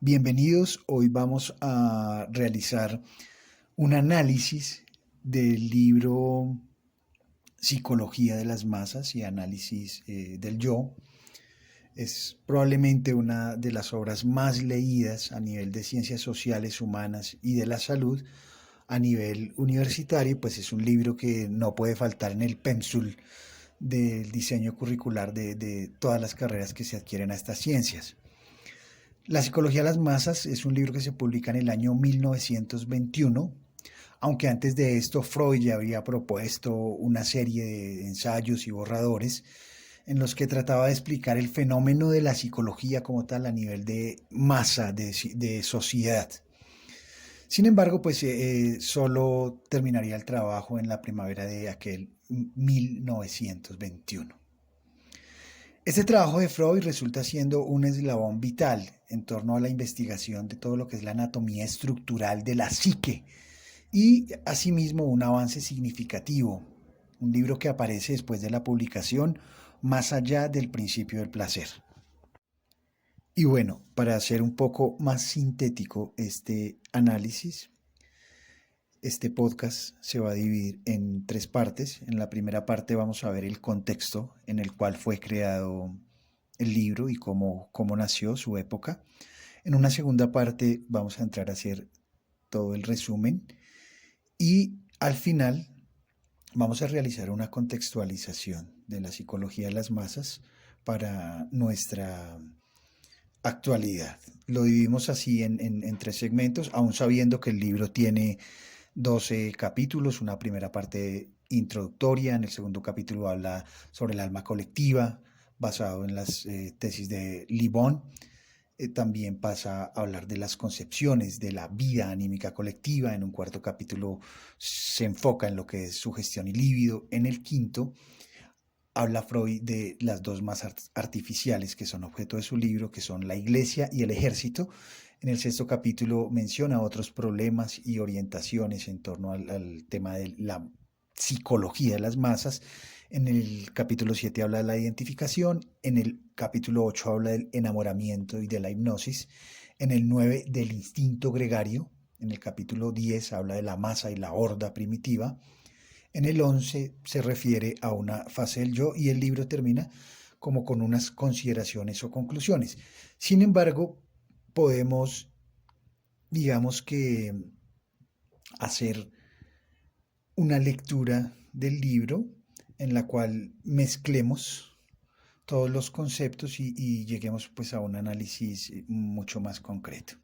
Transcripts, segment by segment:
Bienvenidos, hoy vamos a realizar un análisis del libro Psicología de las Masas y Análisis del Yo. Es probablemente una de las obras más leídas a nivel de ciencias sociales, humanas y de la salud a nivel universitario, pues es un libro que no puede faltar en el pénsul del diseño curricular de todas las carreras que se adquieren a estas ciencias. La psicología de las masas es un libro que se publica en el año 1921, aunque antes de esto Freud ya había propuesto una serie de ensayos y borradores en los que trataba de explicar el fenómeno de la psicología como tal a nivel de masa, de sociedad. Sin embargo, pues solo terminaría el trabajo en la primavera de aquel 1921. Este trabajo de Freud resulta siendo un eslabón vital en torno a la investigación de todo lo que es la anatomía estructural de la psique y asimismo un avance significativo, un libro que aparece después de la publicación más allá del principio del placer. Y bueno, para hacer un poco más sintético este análisis, este podcast se va a dividir en tres partes. En la primera parte vamos a ver el contexto en el cual fue creado el libro y cómo nació su época. En una segunda parte vamos a entrar a hacer todo el resumen y al final vamos a realizar una contextualización de la psicología de las masas para nuestra actualidad. Lo dividimos así en tres segmentos, aún sabiendo que el libro tiene 12 capítulos, una primera parte introductoria, en el segundo capítulo habla sobre el alma colectiva, basado en las tesis de Le Bon. También pasa a hablar de las concepciones de la vida anímica colectiva. En un cuarto capítulo se enfoca en lo que es sugestión y líbido. En el quinto habla Freud de las dos más artificiales que son objeto de su libro, que son la iglesia y el ejército. En el sexto capítulo menciona otros problemas y orientaciones en torno al tema de la psicología de las masas. En el capítulo 7 habla de la identificación, en el capítulo 8 habla del enamoramiento y de la hipnosis, en el 9 del instinto gregario, en el capítulo 10 habla de la masa y la horda primitiva, en el 11 se refiere a una fase del yo y el libro termina como con unas consideraciones o conclusiones. Sin embargo, podemos, digamos que, hacer una lectura del libro en la cual mezclemos todos los conceptos y lleguemos pues a un análisis mucho más concreto.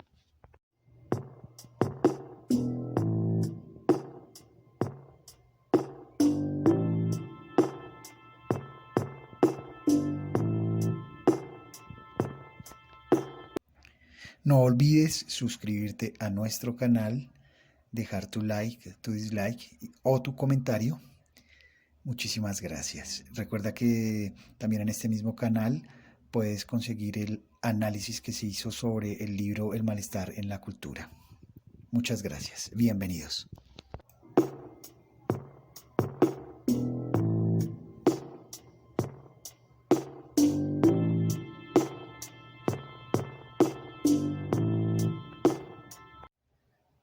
No olvides suscribirte a nuestro canal, dejar tu like, tu dislike o tu comentario. Muchísimas gracias. Recuerda que también en este mismo canal puedes conseguir el análisis que se hizo sobre el libro El malestar en la cultura. Muchas gracias. Bienvenidos.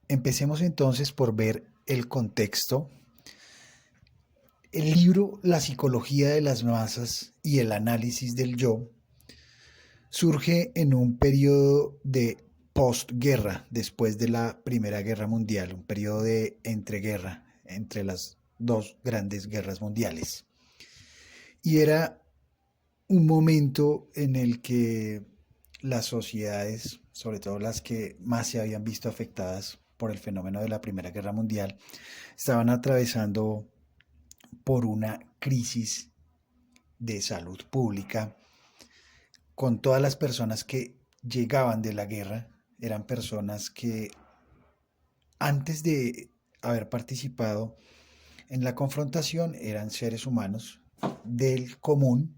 Empecemos entonces por ver el contexto. El libro La psicología de las masas y el análisis del yo surge en un periodo de postguerra, después de la Primera Guerra Mundial, un periodo de entreguerra entre las dos grandes guerras mundiales. Y era un momento en el que las sociedades, sobre todo las que más se habían visto afectadas por el fenómeno de la Primera Guerra Mundial, estaban atravesando por una crisis de salud pública con todas las personas que llegaban de la guerra. Eran personas que antes de haber participado en la confrontación eran seres humanos del común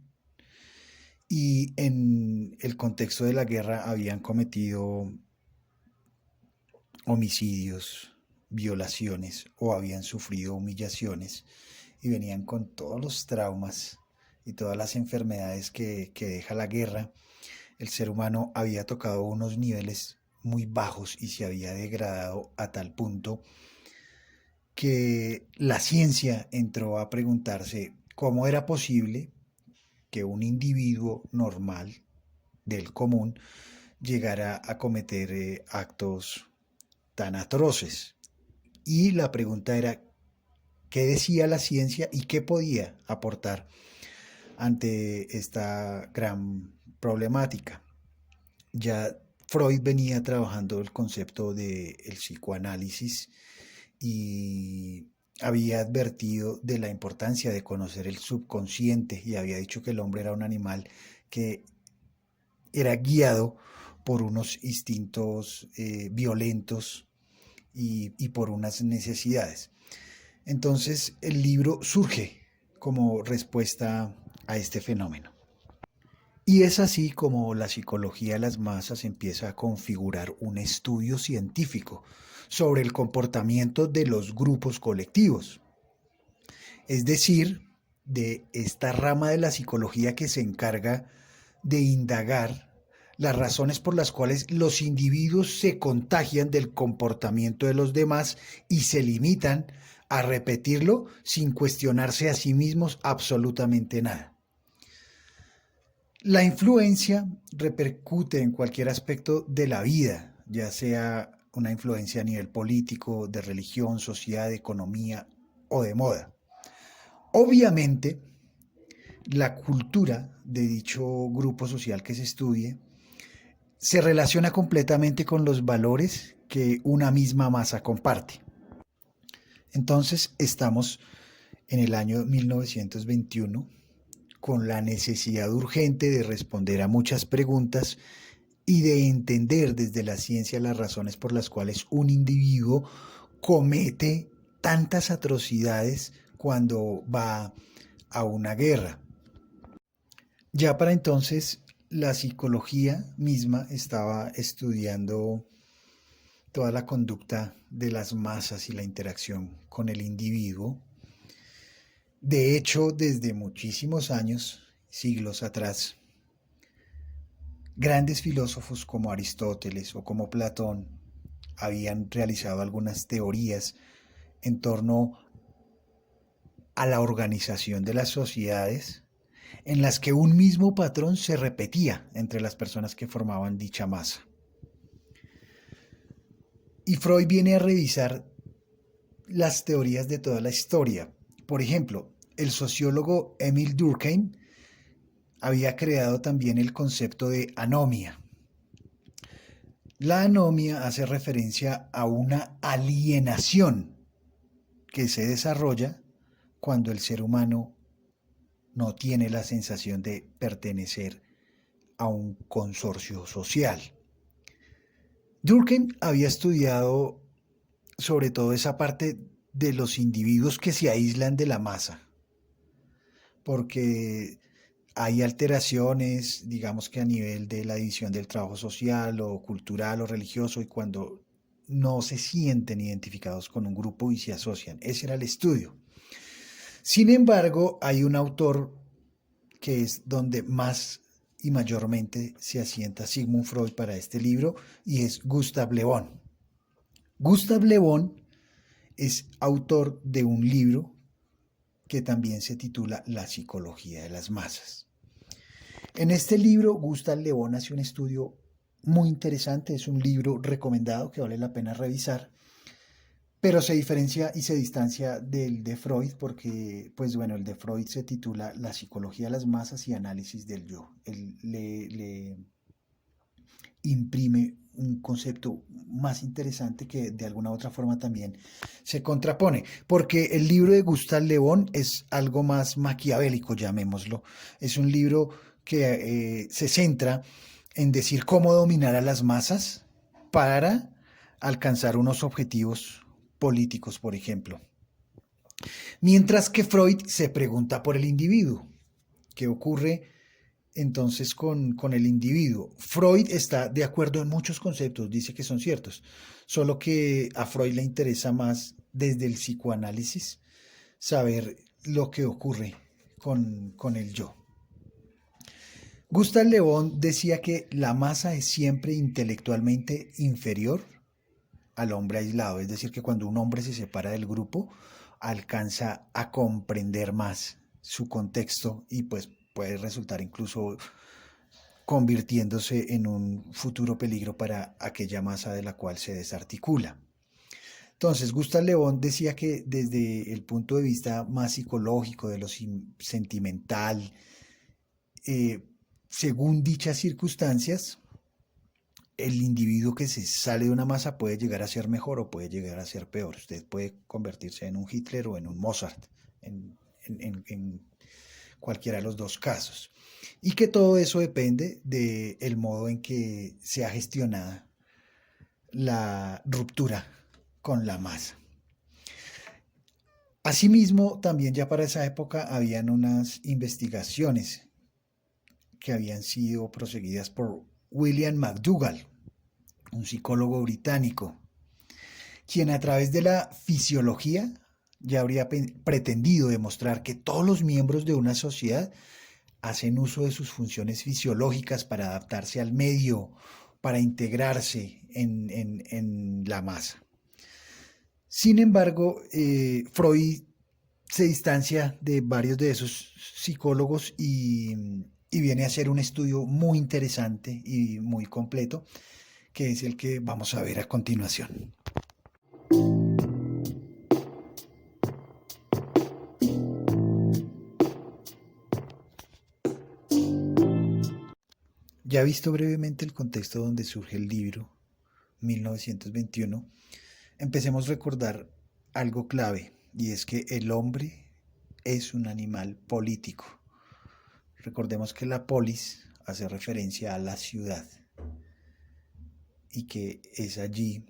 y en el contexto de la guerra habían cometido homicidios, violaciones o habían sufrido humillaciones y venían con todos los traumas y todas las enfermedades que deja la guerra. El ser humano había tocado unos niveles muy bajos y se había degradado a tal punto que la ciencia entró a preguntarse cómo era posible que un individuo normal del común llegara a cometer actos tan atroces. Y la pregunta era, ¿qué decía la ciencia y qué podía aportar ante esta gran problemática? Ya Freud venía trabajando el concepto del psicoanálisis y había advertido de la importancia de conocer el subconsciente y había dicho que el hombre era un animal que era guiado por unos instintos violentos y por unas necesidades. Entonces el libro surge como respuesta a este fenómeno. Y es así como la psicología de las masas empieza a configurar un estudio científico sobre el comportamiento de los grupos colectivos. Es decir, de esta rama de la psicología que se encarga de indagar las razones por las cuales los individuos se contagian del comportamiento de los demás y se limitan a repetirlo sin cuestionarse a sí mismos absolutamente nada. La influencia repercute en cualquier aspecto de la vida, ya sea una influencia a nivel político, de religión, sociedad, de economía o de moda. Obviamente, la cultura de dicho grupo social que se estudie se relaciona completamente con los valores que una misma masa comparte. Entonces, estamos en el año 1921 con la necesidad urgente de responder a muchas preguntas y de entender desde la ciencia las razones por las cuales un individuo comete tantas atrocidades cuando va a una guerra. Ya para entonces la psicología misma estaba estudiando toda la conducta de las masas y la interacción con el individuo. De hecho, desde muchísimos años, siglos atrás, grandes filósofos como Aristóteles o como Platón habían realizado algunas teorías en torno a la organización de las sociedades en las que un mismo patrón se repetía entre las personas que formaban dicha masa. Y Freud viene a revisar las teorías de toda la historia. Por ejemplo, el sociólogo Emil Durkheim había creado también el concepto de anomia. La anomia hace referencia a una alienación que se desarrolla cuando el ser humano no tiene la sensación de pertenecer a un consorcio social. Durkheim había estudiado sobre todo esa parte de los individuos que se aíslan de la masa, porque hay alteraciones, digamos que a nivel de la división del trabajo social o cultural o religioso, y cuando no se sienten identificados con un grupo y se asocian. Ese era el estudio. Sin embargo, hay un autor que es donde más y mayormente se asienta Sigmund Freud para este libro, y es Gustave Le Bon. Gustave Le Bon es autor de un libro que también se titula La psicología de las masas. En este libro, Gustave Le Bon hace un estudio muy interesante, es un libro recomendado que vale la pena revisar, pero se diferencia y se distancia del de Freud porque, pues bueno, el de Freud se titula La psicología de las masas y análisis del yo. Él le imprime un concepto más interesante que de alguna u otra forma también se contrapone, porque el libro de Gustave Le Bon es algo más maquiavélico, llamémoslo. Es un libro que se centra en decir cómo dominar a las masas para alcanzar unos objetivos políticos, por ejemplo. Mientras que Freud se pregunta por el individuo. ¿Qué ocurre entonces con el individuo? Freud está de acuerdo en muchos conceptos, dice que son ciertos, solo que a Freud le interesa más desde el psicoanálisis saber lo que ocurre con el yo. Gustave Le Bon decía que la masa es siempre intelectualmente inferior al hombre aislado, es decir, que cuando un hombre se separa del grupo, alcanza a comprender más su contexto y pues puede resultar incluso convirtiéndose en un futuro peligro para aquella masa de la cual se desarticula. Entonces, Gustave Le Bon decía que desde el punto de vista más psicológico, de lo sentimental, eh, según dichas circunstancias, el individuo que se sale de una masa puede llegar a ser mejor o puede llegar a ser peor. Usted puede convertirse en un Hitler o en un Mozart, en cualquiera de los dos casos. Y que todo eso depende del modo en que sea gestionada la ruptura con la masa. Asimismo, también ya para esa época habían unas investigaciones que habían sido proseguidas por William McDougall, un psicólogo británico, quien a través de la fisiología ya habría pretendido demostrar que todos los miembros de una sociedad hacen uso de sus funciones fisiológicas para adaptarse al medio, para integrarse en la masa. Sin embargo, Freud se distancia de varios de esos psicólogos y viene a hacer un estudio muy interesante y muy completo, que es el que vamos a ver a continuación. Ya visto brevemente el contexto donde surge el libro, 1921, empecemos a recordar algo clave, y es que el hombre es un animal político. Recordemos que la polis hace referencia a la ciudad y que es allí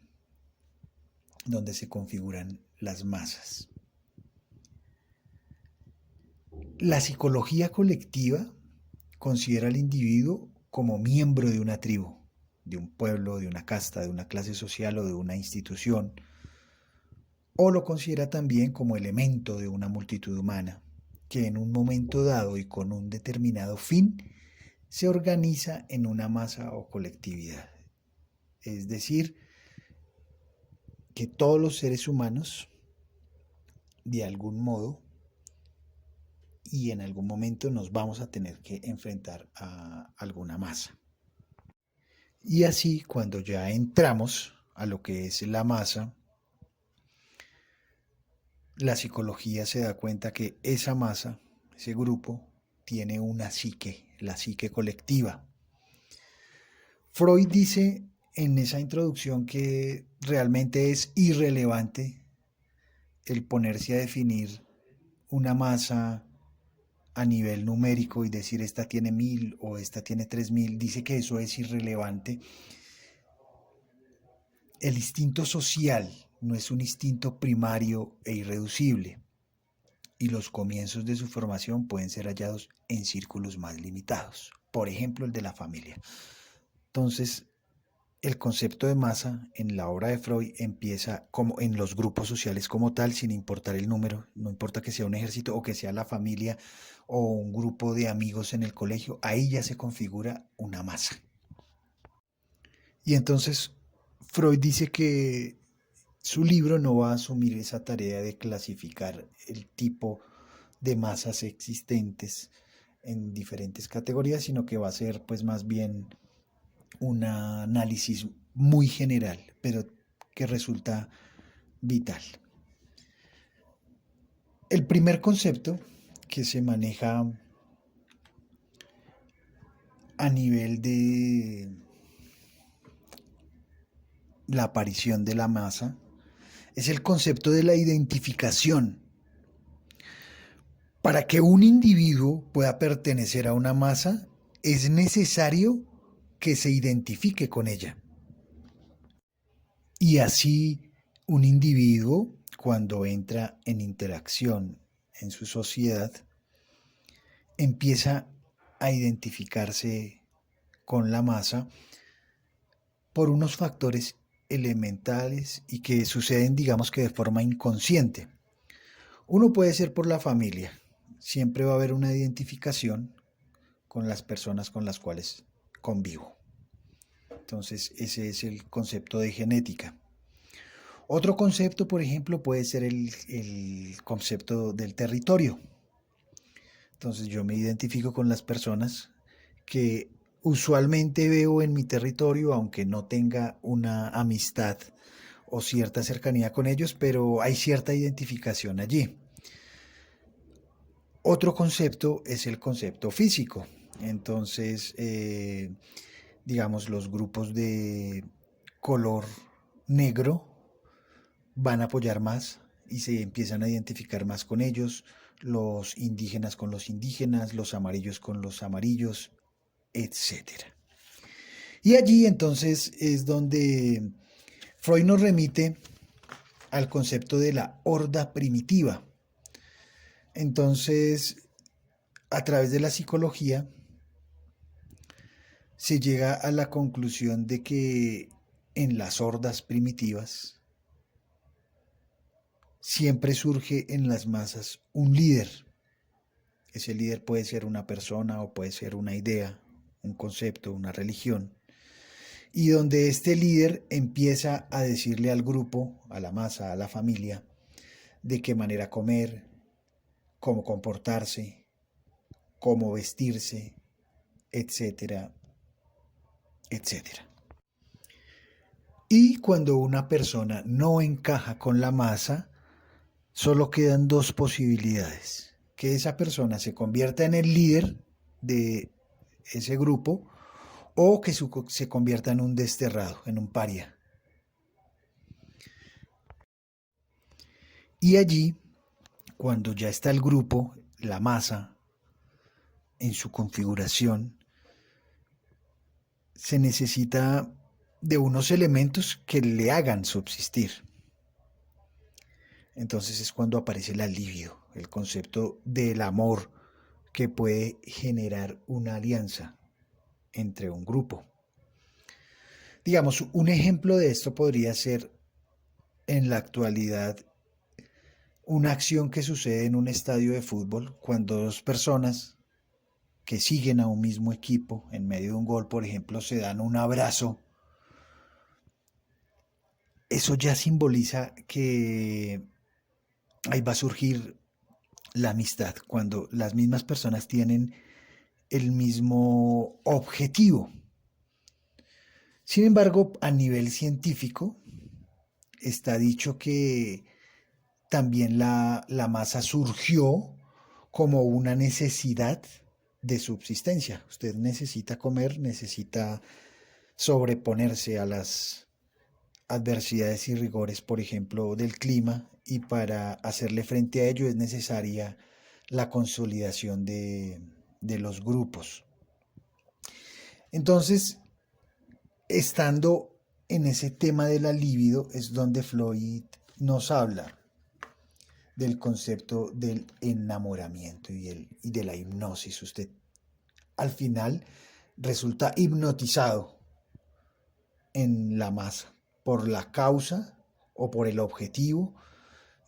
donde se configuran las masas. La psicología colectiva considera al individuo como miembro de una tribu, de un pueblo, de una casta, de una clase social o de una institución, o lo considera también como elemento de una multitud humana, que en un momento dado y con un determinado fin se organiza en una masa o colectividad. Es decir, que todos los seres humanos, de algún modo y en algún momento, nos vamos a tener que enfrentar a alguna masa. Y así, cuando ya entramos a lo que es la masa, la psicología se da cuenta que esa masa, ese grupo, tiene una psique, la psique colectiva. Freud dice en esa introducción que realmente es irrelevante el ponerse a definir una masa a nivel numérico y decir esta tiene 1000 o esta tiene 3000, dice que eso es irrelevante. El instinto social no es un instinto primario e irreducible, y los comienzos de su formación pueden ser hallados en círculos más limitados, por ejemplo el de la familia. Entonces, el concepto de masa en la obra de Freud empieza como en los grupos sociales como tal, sin importar el número, no importa que sea un ejército o que sea la familia o un grupo de amigos en el colegio, ahí ya se configura una masa. Y entonces Freud dice que su libro no va a asumir esa tarea de clasificar el tipo de masas existentes en diferentes categorías, sino que va a ser pues más bien un análisis muy general, pero que resulta vital. El primer concepto que se maneja a nivel de la aparición de la masa es el concepto de la identificación. Para que un individuo pueda pertenecer a una masa, es necesario que se identifique con ella. Y así, un individuo, cuando entra en interacción en su sociedad, empieza a identificarse con la masa por unos factores elementales y que suceden, digamos que de forma inconsciente. Uno puede ser por la familia, siempre va a haber una identificación con las personas con las cuales convivo. Entonces, ese es el concepto de genética. Otro concepto, por ejemplo, puede ser el concepto del territorio. Entonces, yo me identifico con las personas que usualmente veo en mi territorio, aunque no tenga una amistad o cierta cercanía con ellos, pero hay cierta identificación allí. Otro concepto es el concepto físico. Entonces, digamos, los grupos de color negro van a apoyar más y se empiezan a identificar más con ellos, los indígenas con los indígenas, los amarillos con los amarillos, etcétera. Y allí entonces es donde Freud nos remite al concepto de la horda primitiva. Entonces, a través de la psicología, se llega a la conclusión de que en las hordas primitivas siempre surge en las masas un líder. Ese líder puede ser una persona o puede ser una idea, un concepto, una religión. Y donde este líder empieza a decirle al grupo, a la masa, a la familia, de qué manera comer, cómo comportarse, cómo vestirse, etcétera, etcétera. Y cuando una persona no encaja con la masa, solo quedan dos posibilidades: que esa persona se convierta en el líder de ese grupo o que se convierta en un desterrado, en un paria. Y allí, cuando ya está el grupo, la masa, en su configuración, se necesita de unos elementos que le hagan subsistir. Entonces es cuando aparece el alivio, el concepto del amor que puede generar una alianza entre un grupo. Digamos, un ejemplo de esto podría ser en la actualidad una acción que sucede en un estadio de fútbol cuando dos personas que siguen a un mismo equipo en medio de un gol, por ejemplo, se dan un abrazo. Eso ya simboliza que ahí va a surgir la amistad, cuando las mismas personas tienen el mismo objetivo. Sin embargo, a nivel científico, está dicho que también la masa surgió como una necesidad de subsistencia. Usted necesita comer, necesita sobreponerse a las adversidades y rigores, por ejemplo, del clima, y para hacerle frente a ello es necesaria la consolidación de los grupos. Entonces, estando en ese tema de la libido, es donde Freud nos habla del concepto del enamoramiento y de la hipnosis. Usted al final resulta hipnotizado en la masa por la causa o por el objetivo,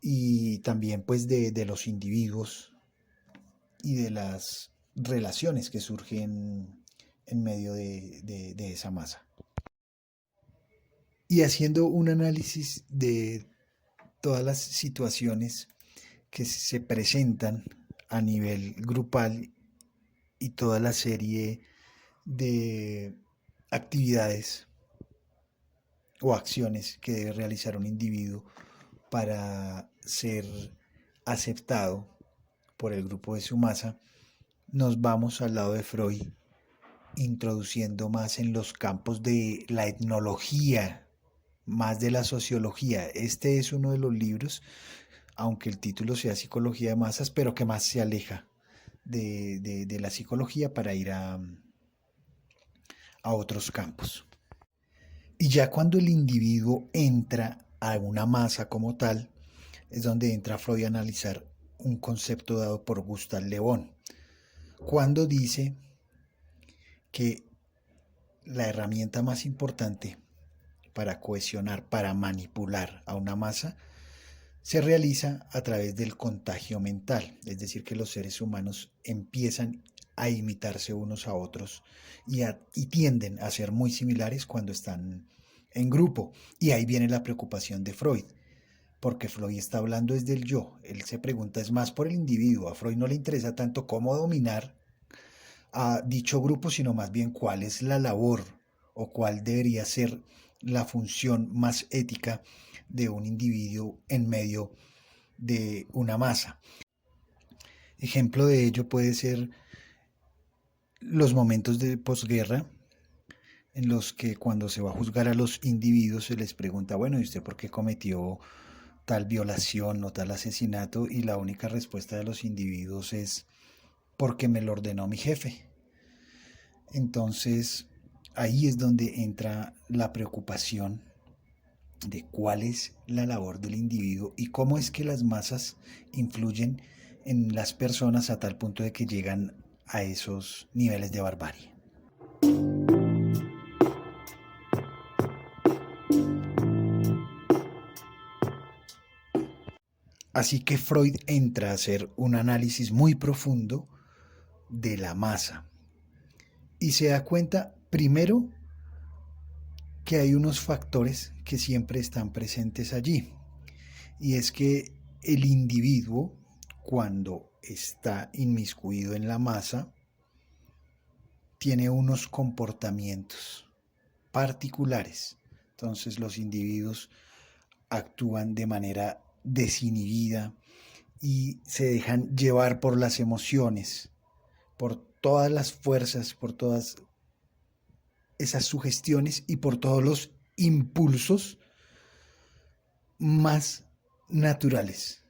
y también pues de los individuos y de las relaciones que surgen en medio de esa masa. Y haciendo un análisis de todas las situaciones que se presentan a nivel grupal y toda la serie de actividades o acciones que debe realizar un individuo para ser aceptado por el grupo de su masa, nos vamos al lado de Freud, introduciendo más en los campos de la etnología, más de la sociología. Este es uno de los libros, aunque el título sea Psicología de Masas, pero que más se aleja de la psicología para ir a otros campos. Y ya cuando el individuo entra a una masa como tal, es donde entra Freud a analizar un concepto dado por Gustave Le Bon, cuando dice que la herramienta más importante para cohesionar, para manipular a una masa, se realiza a través del contagio mental, es decir, que los seres humanos empiezan a imitarse unos a otros y tienden a ser muy similares cuando están en grupo. Y ahí viene la preocupación de Freud, porque Freud está hablando desde el yo. Él se pregunta es más por el individuo. A Freud no le interesa tanto cómo dominar a dicho grupo, sino más bien cuál es la labor o cuál debería ser la función más ética de un individuo en medio de una masa. Ejemplo de ello puede ser los momentos de posguerra en los que cuando se va a juzgar a los individuos se les pregunta, bueno, ¿y usted por qué cometió tal violación o tal asesinato? Y la única respuesta de los individuos es porque me lo ordenó mi jefe. Entonces, ahí es donde entra la preocupación de cuál es la labor del individuo y cómo es que las masas influyen en las personas a tal punto de que llegan a esos niveles de barbarie. Así que Freud entra a hacer un análisis muy profundo de la masa y se da cuenta, primero, que hay unos factores que siempre están presentes allí. Y es que el individuo, cuando está inmiscuido en la masa, tiene unos comportamientos particulares. Entonces los individuos actúan de manera desinhibida y se dejan llevar por las emociones, por todas las fuerzas, por todas esas sugestiones y por todos los impulsos más naturales,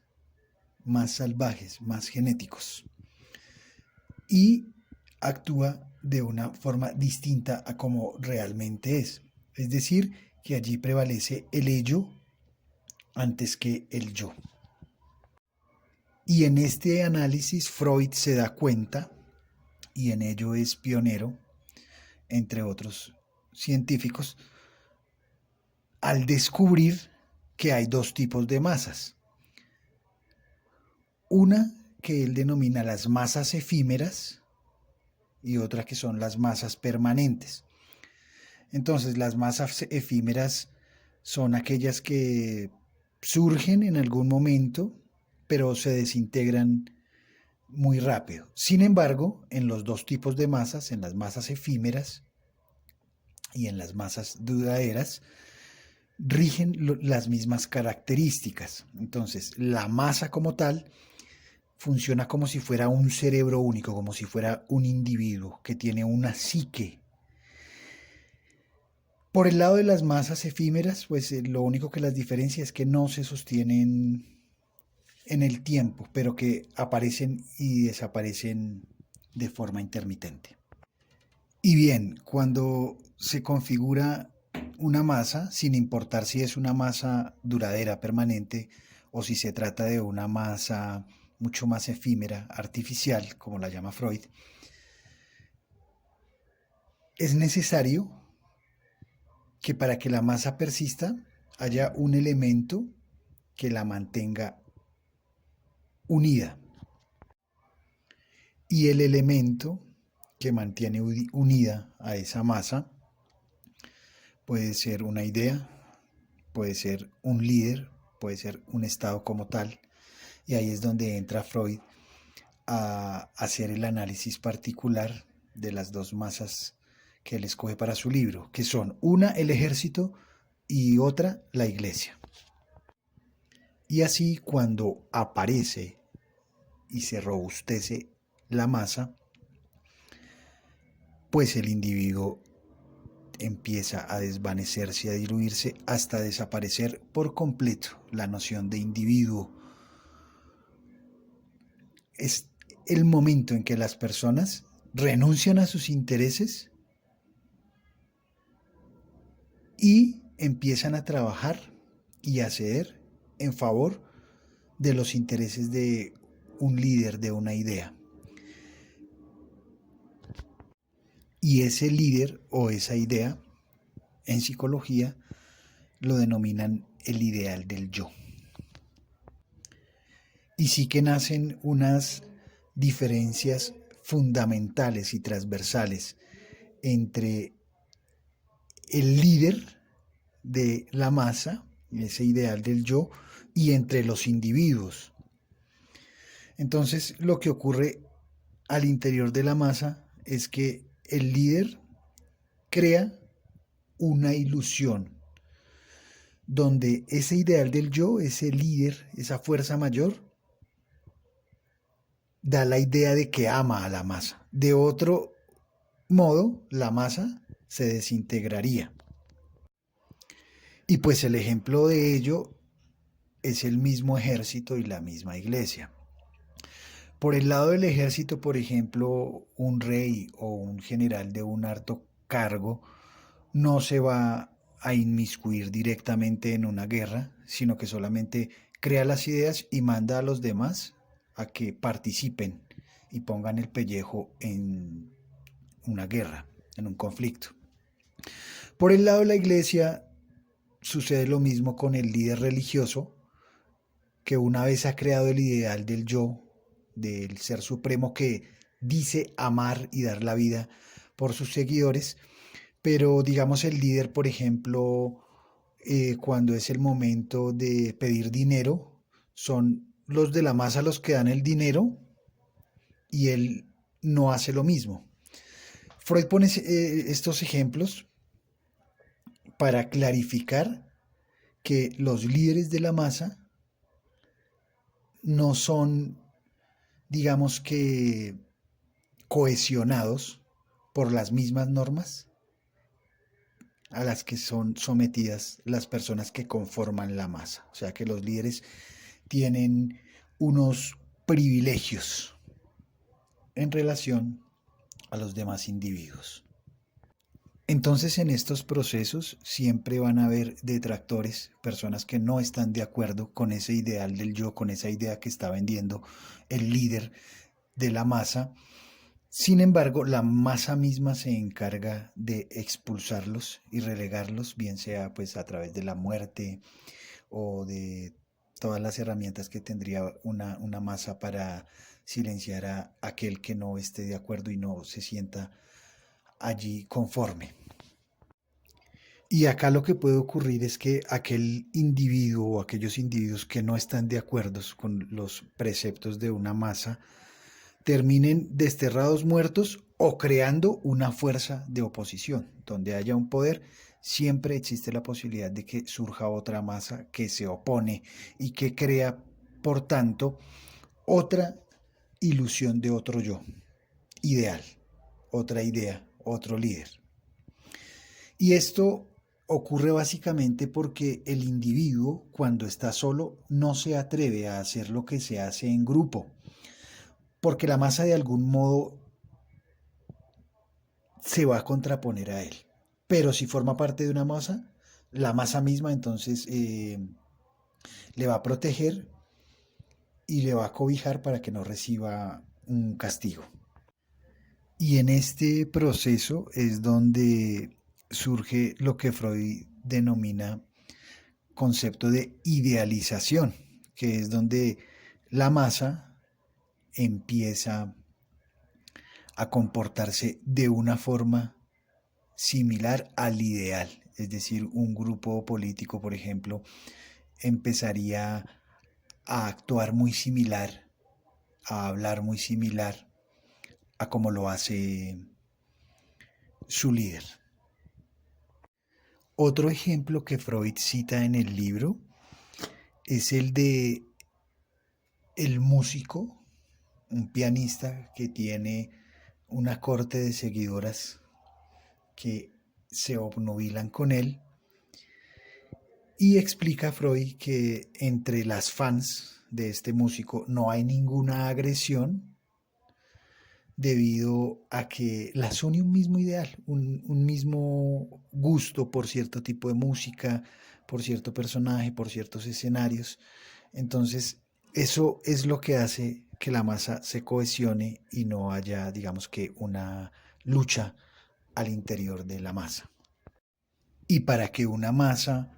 más salvajes, más genéticos. Y actúa de una forma distinta a como realmente es. Es decir, que allí prevalece el ello antes que el yo. Y en este análisis Freud se da cuenta, y en ello es pionero, entre otros científicos, al descubrir que hay dos tipos de masas. Una que él denomina las masas efímeras y otra que son las masas permanentes. Entonces, las masas efímeras son aquellas que surgen en algún momento, pero se desintegran muy rápido. Sin embargo, en los dos tipos de masas, en las masas efímeras y en las masas duraderas, rigen las mismas características. Entonces, la masa como tal funciona como si fuera un cerebro único, como si fuera un individuo que tiene una psique. Por el lado de las masas efímeras, pues lo único que las diferencia es que no se sostienen en el tiempo, pero que aparecen y desaparecen de forma intermitente. Y bien, cuando se configura una masa, sin importar si es una masa duradera, permanente, o si se trata de una masa mucho más efímera, artificial, como la llama Freud, es necesario que para que la masa persista haya un elemento que la mantenga unida. Y el elemento que mantiene unida a esa masa puede ser una idea, puede ser un líder, puede ser un estado como tal. Y ahí es donde entra Freud a hacer el análisis particular de las dos masas que él escoge para su libro, que son una el ejército y otra la iglesia. Y así cuando aparece y se robustece la masa, pues el individuo empieza a desvanecerse y a diluirse hasta desaparecer por completo la noción de individuo. Es el momento en que las personas renuncian a sus intereses y empiezan a trabajar y a ceder en favor de los intereses de un líder, de una idea. Y ese líder o esa idea, en psicología, lo denominan el ideal del yo. Y sí que nacen unas diferencias fundamentales y transversales entre el líder de la masa, ese ideal del yo, y entre los individuos. Entonces, lo que ocurre al interior de la masa es que el líder crea una ilusión donde ese ideal del yo, ese líder, esa fuerza mayor, da la idea de que ama a la masa. De otro modo, la masa se desintegraría. Y pues el ejemplo de ello es el mismo ejército y la misma iglesia. Por el lado del ejército, por ejemplo, un rey o un general de un alto cargo no se va a inmiscuir directamente en una guerra, sino que solamente crea las ideas y manda a los demás a que participen y pongan el pellejo en una guerra, en un conflicto. Por el lado de la iglesia sucede lo mismo con el líder religioso, que una vez ha creado el ideal del yo, del ser supremo que dice amar y dar la vida por sus seguidores, pero digamos el líder, por ejemplo, cuando es el momento de pedir dinero, son los de la masa los que dan el dinero y él no hace lo mismo. Freud pone estos ejemplos para clarificar que los líderes de la masa no son, digamos que, cohesionados por las mismas normas a las que son sometidas las personas que conforman la masa. O sea que los líderes tienen unos privilegios en relación a los demás individuos. Entonces en estos procesos siempre van a haber detractores, personas que no están de acuerdo con ese ideal del yo, con esa idea que está vendiendo el líder de la masa. Sin embargo, la masa misma se encarga de expulsarlos y relegarlos, bien sea pues a través de la muerte o de todas las herramientas que tendría una masa para silenciar a aquel que no esté de acuerdo y no se sienta allí conforme. Y acá lo que puede ocurrir es que aquel individuo o aquellos individuos que no están de acuerdo con los preceptos de una masa terminen desterrados, muertos o creando una fuerza de oposición. Donde haya un poder, siempre existe la posibilidad de que surja otra masa que se opone y que crea, por tanto, otra ilusión de otro yo ideal, otra idea, otro líder. Y esto ocurre básicamente porque el individuo, cuando está solo, no se atreve a hacer lo que se hace en grupo, porque la masa de algún modo se va a contraponer a él. Pero si forma parte de una masa, la masa misma entonces le va a proteger y le va a cobijar para que no reciba un castigo. Y en este proceso es donde surge lo que Freud denomina concepto de idealización, que es donde la masa empieza a comportarse de una forma similar al ideal. Es decir, un grupo político, por ejemplo, empezaría a actuar muy similar, a hablar muy similar a como lo hace su líder. Otro ejemplo que Freud cita en el libro es el de el músico, un pianista que tiene una corte de seguidoras que se obnubilan con él, y explica Freud que entre las fans de este músico no hay ninguna agresión debido a que las une un mismo ideal, un mismo gusto por cierto tipo de música, por cierto personaje, por ciertos escenarios. Entonces, eso es lo que hace que la masa se cohesione y no haya, digamos que, una lucha al interior de la masa. Y para que una masa,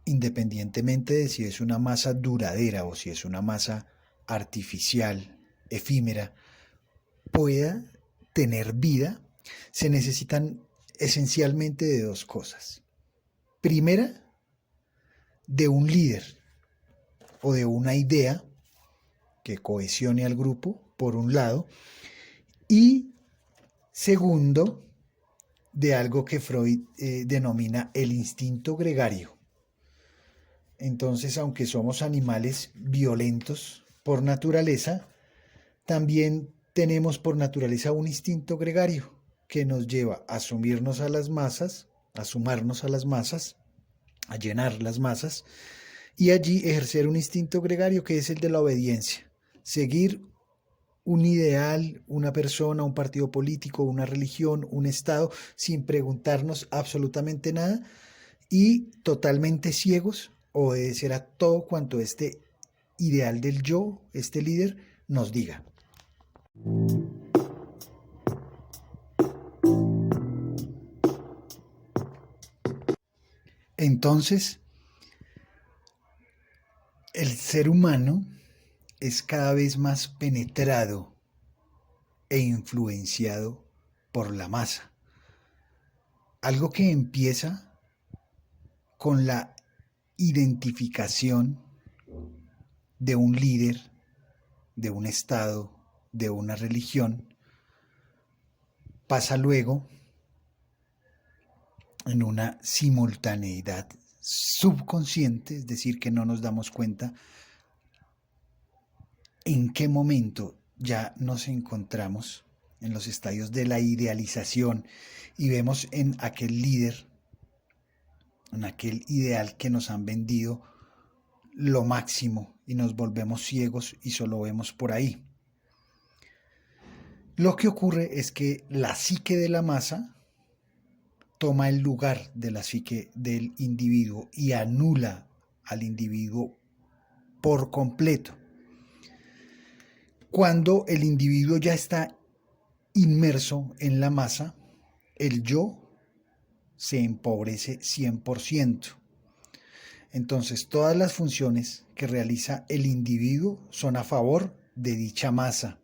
independientemente de si es una masa duradera o si es una masa artificial, efímera, pueda tener vida, se necesitan esencialmente de dos cosas. Primera, de un líder o de una idea que cohesione al grupo, por un lado, y segundo, de algo que Freud denomina el instinto gregario. Entonces, aunque somos animales violentos por naturaleza, también tenemos por naturaleza un instinto gregario que nos lleva a sumirnos a las masas, a sumarnos a las masas, a llenar las masas y allí ejercer un instinto gregario que es el de la obediencia. Seguir un ideal, una persona, un partido político, una religión, un estado, sin preguntarnos absolutamente nada y totalmente ciegos, obedecer a todo cuanto este ideal del yo, este líder, nos diga. Entonces, el ser humano es cada vez más penetrado e influenciado por la masa. Algo que empieza con la identificación de un líder, de un estado, de una religión, pasa luego en una simultaneidad subconsciente, es decir, que no nos damos cuenta en qué momento ya nos encontramos en los estadios de la idealización y vemos en aquel líder, en aquel ideal que nos han vendido lo máximo y nos volvemos ciegos y solo vemos por ahí. Lo que ocurre es que la psique de la masa toma el lugar de la psique del individuo y anula al individuo por completo. Cuando el individuo ya está inmerso en la masa, el yo se empobrece 100%. Entonces, todas las funciones que realiza el individuo son a favor de dicha masa.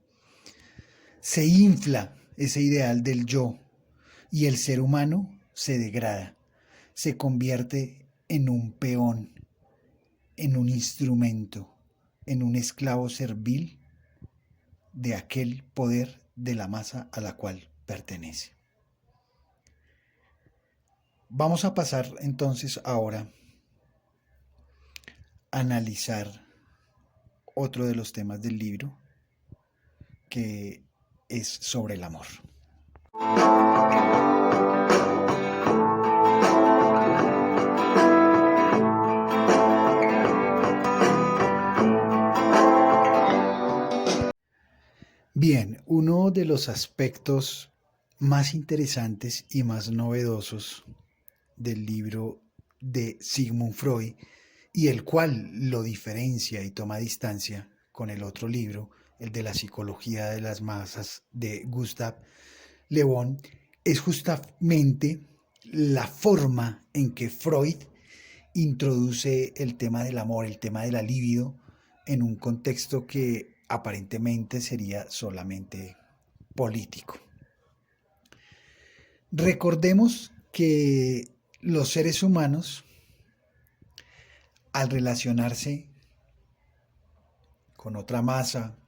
Se infla ese ideal del yo y el ser humano se degrada, se convierte en un peón, en un instrumento, en un esclavo servil de aquel poder de la masa a la cual pertenece. Vamos a pasar entonces ahora a analizar otro de los temas del libro, que es sobre el amor. Bien, uno de los aspectos más interesantes y más novedosos del libro de Sigmund Freud, y el cual lo diferencia y toma distancia con el otro libro, el de la psicología de las masas de Gustav Le Bon, es justamente la forma en que Freud introduce el tema del amor, el tema de la libido, en un contexto que aparentemente sería solamente político. Recordemos que los seres humanos, al relacionarse con otra masa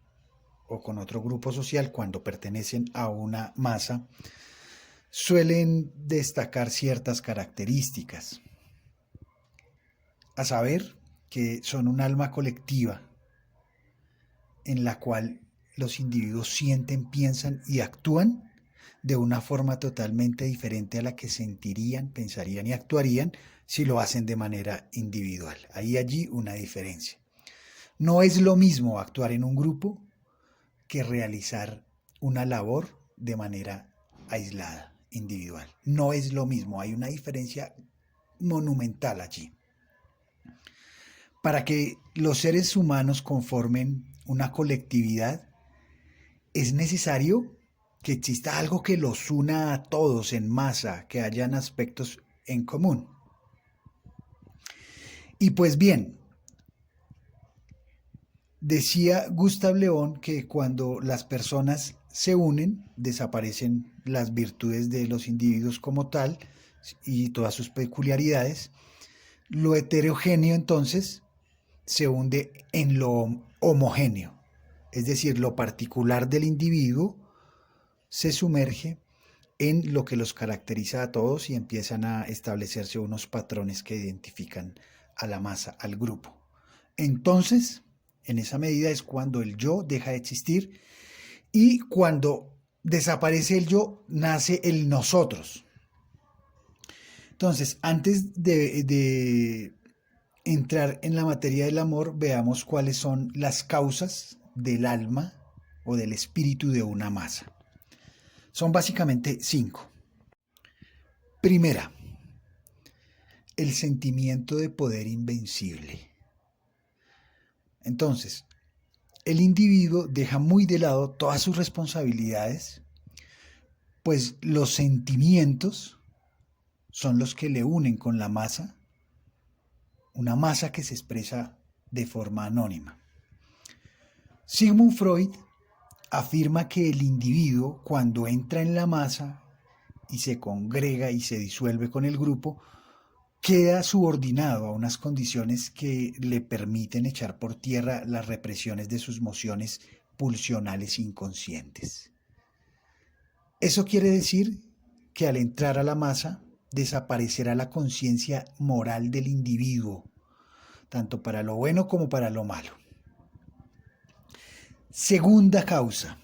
o con otro grupo social, cuando pertenecen a una masa, suelen destacar ciertas características, a saber que son un alma colectiva en la cual los individuos sienten, piensan y actúan de una forma totalmente diferente a la que sentirían, pensarían y actuarían si lo hacen de manera individual. Hay allí una diferencia. No es lo mismo actuar en un grupo que realizar una labor de manera aislada, individual. No es lo mismo, hay una diferencia monumental allí. Para que los seres humanos conformen una colectividad, es necesario que exista algo que los una a todos en masa, que hayan aspectos en común. Y pues bien, decía Gustav Le Bon que cuando las personas se unen, desaparecen las virtudes de los individuos como tal y todas sus peculiaridades. Lo heterogéneo entonces se hunde en lo homogéneo, es decir, lo particular del individuo se sumerge en lo que los caracteriza a todos y empiezan a establecerse unos patrones que identifican a la masa, al grupo. Entonces, en esa medida es cuando el yo deja de existir y cuando desaparece el yo, nace el nosotros. Entonces, antes de entrar en la materia del amor, veamos cuáles son las causas del alma o del espíritu de una masa. Son básicamente 5. Primera, el sentimiento de poder invencible. Entonces, el individuo deja muy de lado todas sus responsabilidades, pues los sentimientos son los que le unen con la masa, una masa que se expresa de forma anónima. Sigmund Freud afirma que el individuo, cuando entra en la masa y se congrega y se disuelve con el grupo, queda subordinado a unas condiciones que le permiten echar por tierra las represiones de sus mociones pulsionales inconscientes. Eso quiere decir que al entrar a la masa desaparecerá la conciencia moral del individuo, tanto para lo bueno como para lo malo. Segunda causa,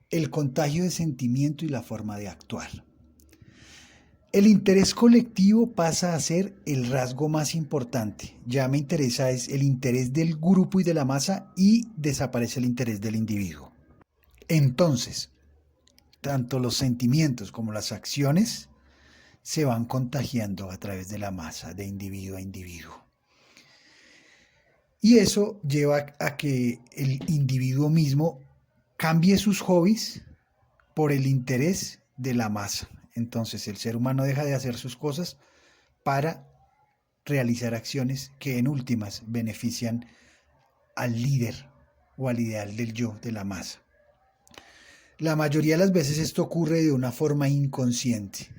el contagio de sentimiento y la forma de actuar. El interés colectivo pasa a ser el rasgo más importante. Ya me interesa es el interés del grupo y de la masa y desaparece el interés del individuo. Entonces, tanto los sentimientos como las acciones se van contagiando a través de la masa, de individuo a individuo. Y eso lleva a que el individuo mismo cambie sus hobbies por el interés de la masa. Entonces el ser humano deja de hacer sus cosas para realizar acciones que en últimas benefician al líder o al ideal del yo, de la masa. La mayoría de las veces esto ocurre de una forma inconsciente.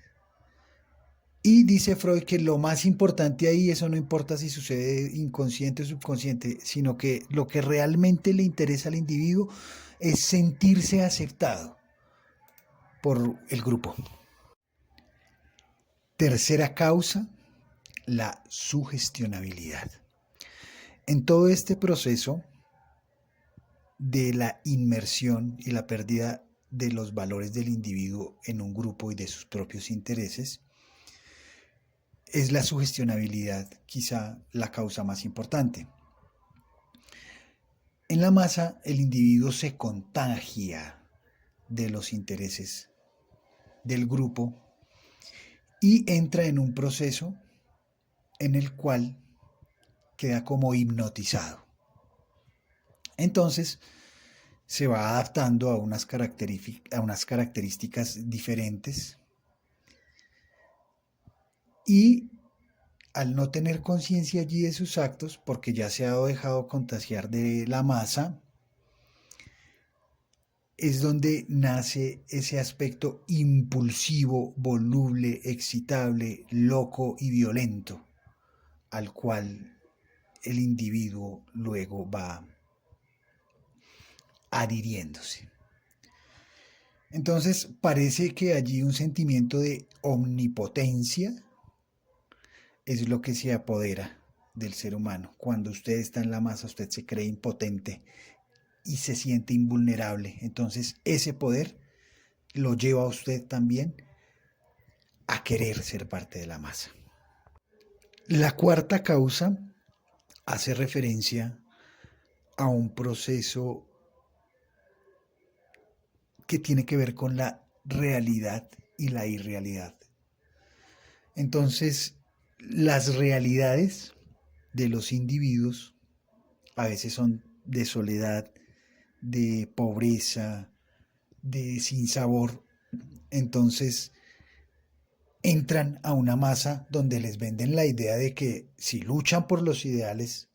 Y dice Freud que lo más importante ahí, eso no importa si sucede inconsciente o subconsciente, sino que lo que realmente le interesa al individuo es sentirse aceptado por el grupo. Tercera causa, la sugestionabilidad. En todo este proceso de la inmersión y la pérdida de los valores del individuo en un grupo y de sus propios intereses, es la sugestionabilidad quizá la causa más importante. En la masa, el individuo se contagia de los intereses del grupo y entra en un proceso en el cual queda como hipnotizado. Entonces, se va adaptando a unas características diferentes y al no tener conciencia allí de sus actos, porque ya se ha dejado contagiar de la masa, es donde nace ese aspecto impulsivo, voluble, excitable, loco y violento, al cual el individuo luego va adhiriéndose. Entonces parece que allí un sentimiento de omnipotencia es lo que se apodera del ser humano. Cuando usted está en la masa, usted se cree impotente y se siente invulnerable. Entonces ese poder lo lleva a usted también a querer ser parte de la masa. La cuarta causa hace referencia a un proceso que tiene que ver con la realidad y la irrealidad. Entonces, las realidades de los individuos a veces son de soledad, de pobreza, de sinsabor. Entonces, entran a una masa donde les venden la idea de que si luchan por los ideales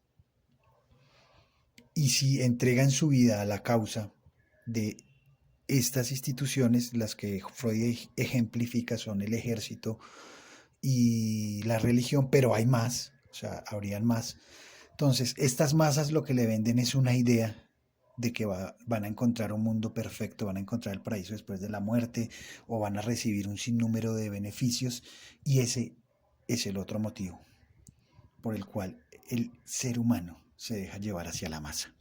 y si entregan su vida a la causa de estas instituciones, las que Freud ejemplifica, son el ejército y la religión, pero hay más, o sea, habrían más. Entonces, estas masas lo que le venden es una idea de que van a encontrar un mundo perfecto, van a encontrar el paraíso después de la muerte o van a recibir un sinnúmero de beneficios, y ese es el otro motivo por el cual el ser humano se deja llevar hacia la masa.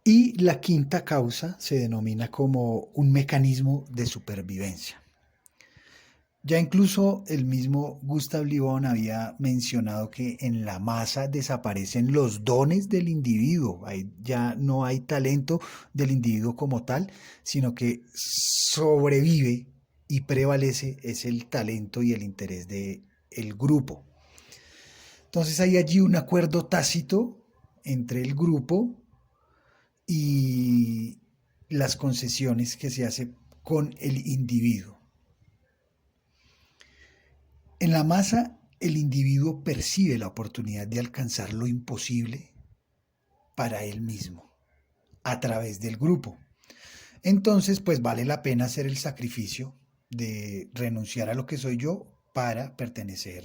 Y la quinta causa se denomina como un mecanismo de supervivencia. Ya incluso el mismo Gustav Le Bon había mencionado que en la masa desaparecen los dones del individuo. Ahí ya no hay talento del individuo como tal, sino que sobrevive y prevalece es el talento y el interés del grupo. Entonces hay allí un acuerdo tácito entre el grupo y las concesiones que se hace con el individuo. En la masa, el individuo percibe la oportunidad de alcanzar lo imposible para él mismo, a través del grupo. Entonces, pues vale la pena hacer el sacrificio de renunciar a lo que soy yo para pertenecer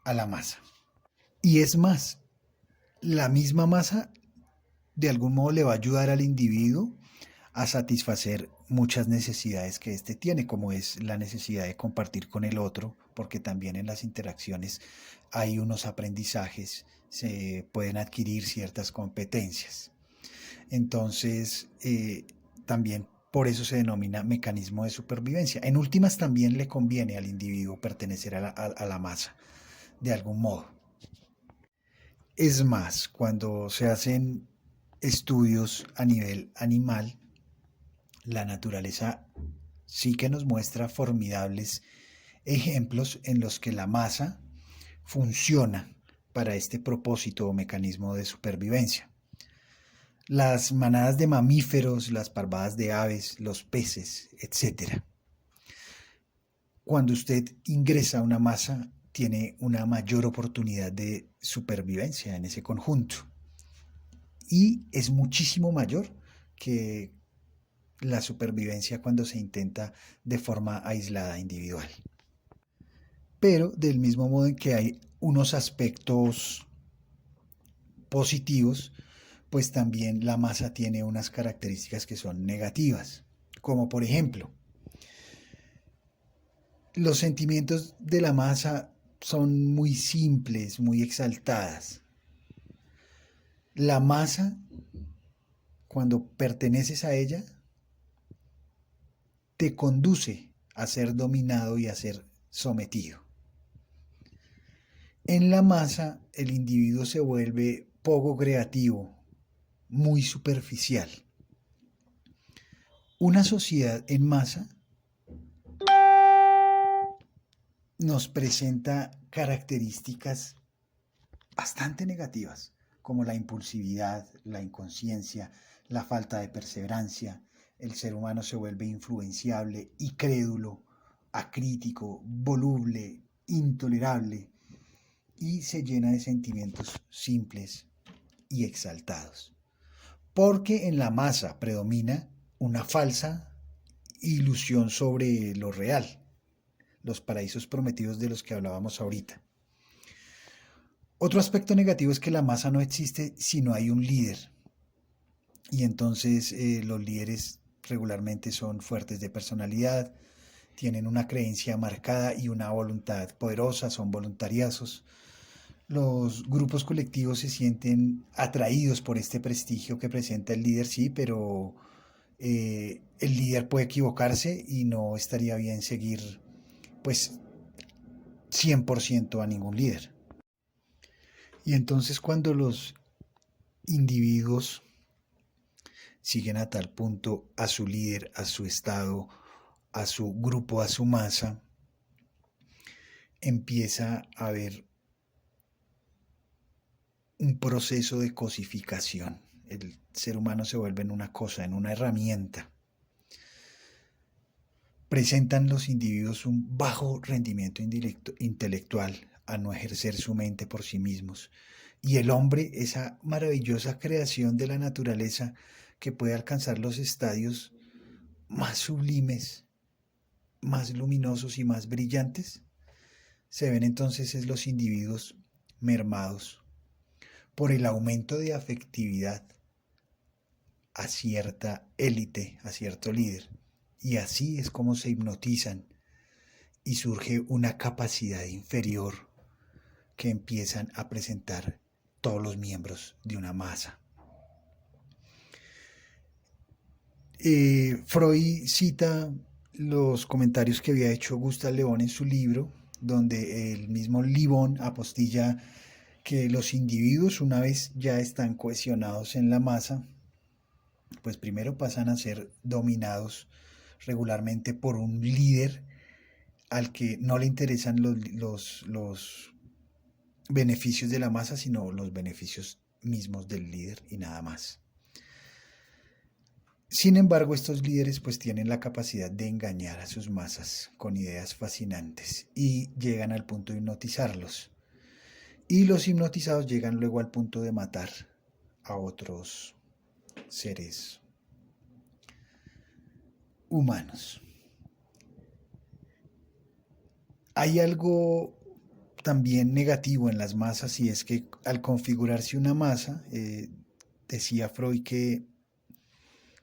a la masa. Y es más, la misma masa de algún modo le va a ayudar al individuo a satisfacer muchas necesidades que éste tiene, como es la necesidad de compartir con el otro, porque también en las interacciones hay unos aprendizajes, se pueden adquirir ciertas competencias. Entonces, también por eso se denomina mecanismo de supervivencia. En últimas, también le conviene al individuo pertenecer a la masa, de algún modo. Es más, cuando se hacen estudios a nivel animal, la naturaleza sí que nos muestra formidables ejemplos en los que la masa funciona para este propósito o mecanismo de supervivencia. Las manadas de mamíferos, las parvadas de aves, los peces, etc. Cuando usted ingresa a una masa, tiene una mayor oportunidad de supervivencia en ese conjunto. Y es muchísimo mayor que la supervivencia cuando se intenta de forma aislada, individual. Pero del mismo modo en que hay unos aspectos positivos, pues también la masa tiene unas características que son negativas, como por ejemplo, los sentimientos de la masa son muy simples, muy exaltadas. La masa, cuando perteneces a ella, te conduce a ser dominado y a ser sometido. En la masa, el individuo se vuelve poco creativo, muy superficial. Una sociedad en masa nos presenta características bastante negativas, como la impulsividad, la inconsciencia, la falta de perseverancia. El ser humano se vuelve influenciable y crédulo, acrítico, voluble, intolerable, y se llena de sentimientos simples y exaltados. Porque en la masa predomina una falsa ilusión sobre lo real, los paraísos prometidos de los que hablábamos ahorita. Otro aspecto negativo es que la masa no existe si no hay un líder. Y entonces los líderes regularmente son fuertes de personalidad, tienen una creencia marcada y una voluntad poderosa, son voluntariazos. Los grupos colectivos se sienten atraídos por este prestigio que presenta el líder, sí, pero el líder puede equivocarse y no estaría bien seguir pues 100% a ningún líder. Y entonces cuando los individuos siguen a tal punto a su líder, a su estado, a su grupo, a su masa, empieza a haber un proceso de cosificación. El ser humano se vuelve en una cosa, en una herramienta. Presentan los individuos un bajo rendimiento intelectual a no ejercer su mente por sí mismos. Y el hombre, esa maravillosa creación de la naturaleza que puede alcanzar los estadios más sublimes, más luminosos y más brillantes, se ven entonces es los individuos mermados por el aumento de afectividad a cierta élite, a cierto líder. Y así es como se hipnotizan y surge una capacidad inferior que empiezan a presentar todos los miembros de una masa. Freud cita los comentarios que había hecho Gustave Le Bon en su libro, donde el mismo Le Bon apostilla que los individuos, una vez ya están cohesionados en la masa, pues primero pasan a ser dominados regularmente por un líder al que no le interesan los beneficios de la masa, sino los beneficios mismos del líder y nada más. Sin embargo, estos líderes pues tienen la capacidad de engañar a sus masas con ideas fascinantes y llegan al punto de hipnotizarlos. Y los hipnotizados llegan luego al punto de matar a otros seres humanos. Hay algo también negativo en las masas y es que al configurarse una masa, decía Freud que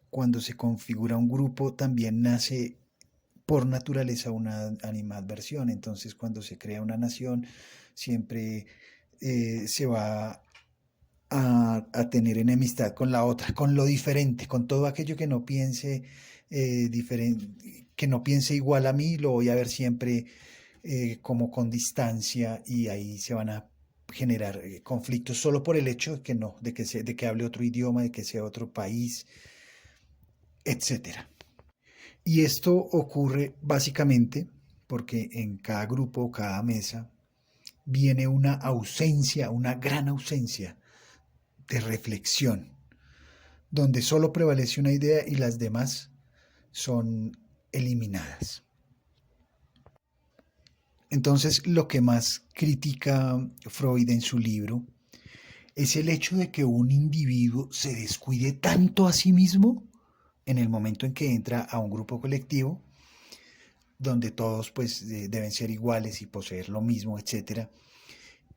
cuando se configura un grupo también nace por naturaleza una animadversión. Entonces cuando se crea una nación siempre se va a tener enemistad con la otra, con lo diferente, con todo aquello que no piense que no piense igual a mí, lo voy a ver siempre como con distancia y ahí se van a generar conflictos solo por el hecho de que no, de que hable otro idioma, de que sea otro país, etcétera. Y esto ocurre básicamente porque en cada grupo, cada mesa, viene una ausencia, una gran ausencia de reflexión, donde solo prevalece una idea y las demás son eliminadas. Entonces, lo que más critica Freud en su libro es el hecho de que un individuo se descuide tanto a sí mismo en el momento en que entra a un grupo colectivo, donde todos pues deben ser iguales y poseer lo mismo, etcétera.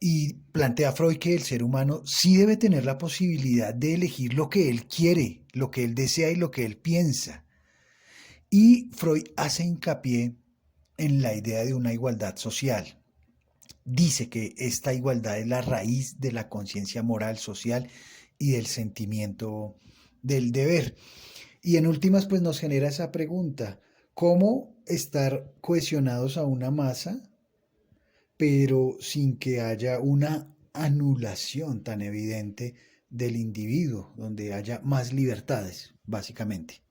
Y plantea Freud que el ser humano sí debe tener la posibilidad de elegir lo que él quiere, lo que él desea y lo que él piensa. Y Freud hace hincapié en la idea de una igualdad social. Dice que esta igualdad es la raíz de la conciencia moral, social y del sentimiento del deber. Y en últimas, pues nos genera esa pregunta: ¿cómo estar cohesionados a una masa, pero sin que haya una anulación tan evidente del individuo, donde haya más libertades, básicamente?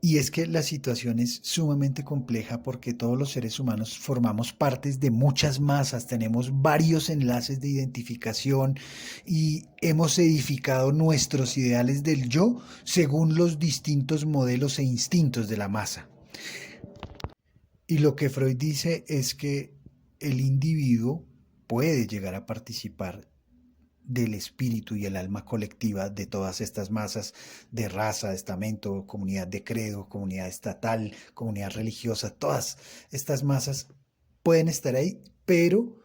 Y es que la situación es sumamente compleja porque todos los seres humanos formamos partes de muchas masas, tenemos varios enlaces de identificación y hemos edificado nuestros ideales del yo según los distintos modelos e instintos de la masa. Y lo que Freud dice es que el individuo puede llegar a participar del espíritu y el alma colectiva de todas estas masas de raza, de estamento, comunidad de credo, comunidad estatal, comunidad religiosa. Todas estas masas pueden estar ahí, pero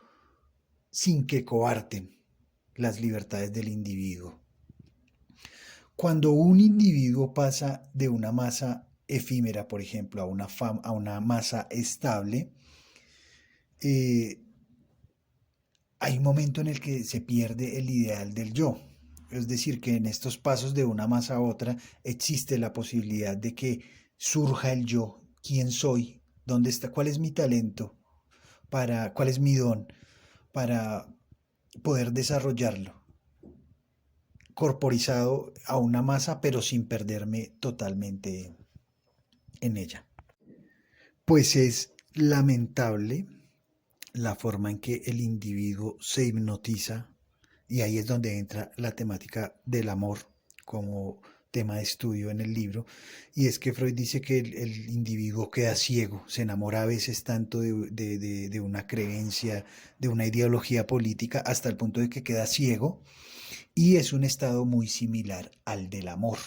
sin que coarten las libertades del individuo. Cuando un individuo pasa de una masa efímera, por ejemplo, a una masa estable, hay un momento en el que se pierde el ideal del yo. Es decir, que en estos pasos de una masa a otra existe la posibilidad de que surja el yo, quién soy, dónde está, cuál es mi talento, cuál es mi don para poder desarrollarlo, corporizado a una masa, pero sin perderme totalmente en ella. Pues es lamentable la forma en que el individuo se hipnotiza, y ahí es donde entra la temática del amor como tema de estudio en el libro, y es que Freud dice que el individuo queda ciego, se enamora a veces tanto de una creencia, de una ideología política, hasta el punto de que queda ciego, y es un estado muy similar al del amor,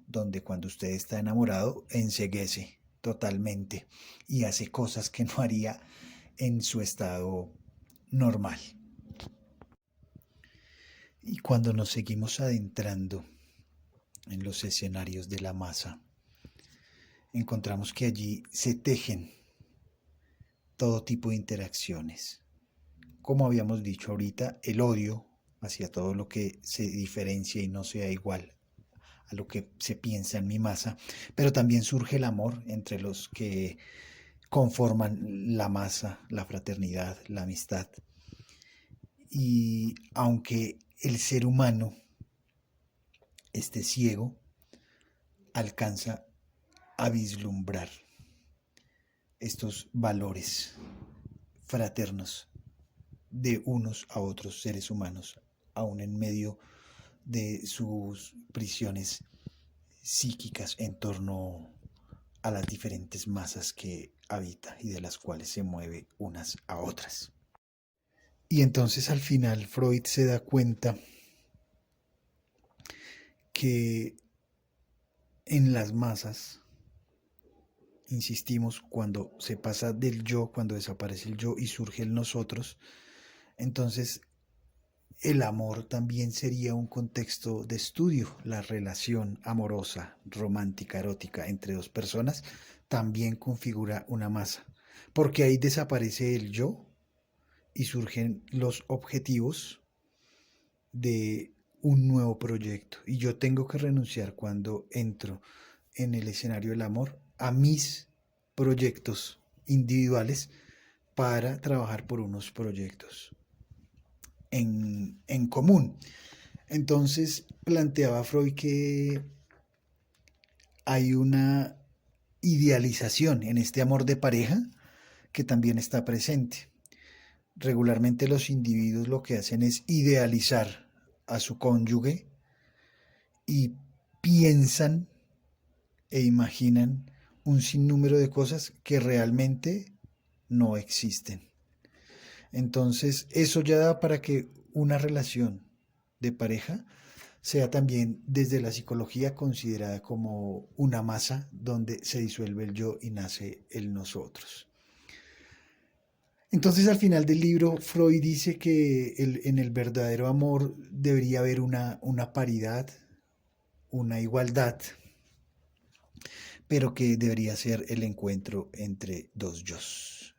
donde cuando usted está enamorado enceguece totalmente y hace cosas que no haría en su estado normal. Y cuando nos seguimos adentrando en los escenarios de la masa, encontramos que allí se tejen todo tipo de interacciones. Como habíamos dicho ahorita, el odio hacia todo lo que se diferencia y no sea igual a lo que se piensa en mi masa, pero también surge el amor entre los que conforman la masa, la fraternidad, la amistad. Y aunque el ser humano esté ciego, alcanza a vislumbrar estos valores fraternos de unos a otros seres humanos, aún en medio de sus prisiones psíquicas en torno a las diferentes masas que habita y de las cuales se mueve unas a otras. Y entonces al final Freud se da cuenta que en las masas, insistimos, cuando se pasa del yo, cuando desaparece el yo y surge el nosotros, entonces el amor también sería un contexto de estudio. La relación amorosa, romántica, erótica entre dos personas también configura una masa, porque ahí desaparece el yo y surgen los objetivos de un nuevo proyecto. Y yo tengo que renunciar cuando entro en el escenario del amor a mis proyectos individuales para trabajar por unos proyectos en común. Entonces planteaba Freud que hay una idealización en este amor de pareja que también está presente. Regularmente los individuos lo que hacen es idealizar a su cónyuge y piensan e imaginan un sinnúmero de cosas que realmente no existen. Entonces, eso ya da para que una relación de pareja sea también desde la psicología considerada como una masa donde se disuelve el yo y nace el nosotros. Entonces al final del libro Freud dice que en el verdadero amor debería haber una paridad, una igualdad, pero que debería ser el encuentro entre dos yos.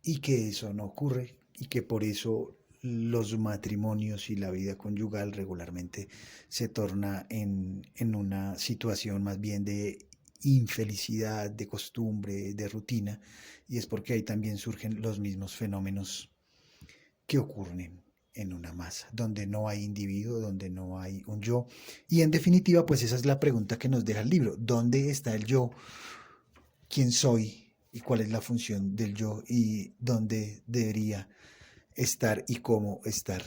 Y que eso no ocurre y que por eso los matrimonios y la vida conyugal regularmente se torna en una situación más bien de infelicidad, de costumbre, de rutina, y es porque ahí también surgen los mismos fenómenos que ocurren en una masa, donde no hay individuo, donde no hay un yo. Y en definitiva, pues esa es la pregunta que nos deja el libro. ¿Dónde está el yo? ¿Quién soy? ¿Y cuál es la función del yo? ¿Y dónde debería estar y cómo estar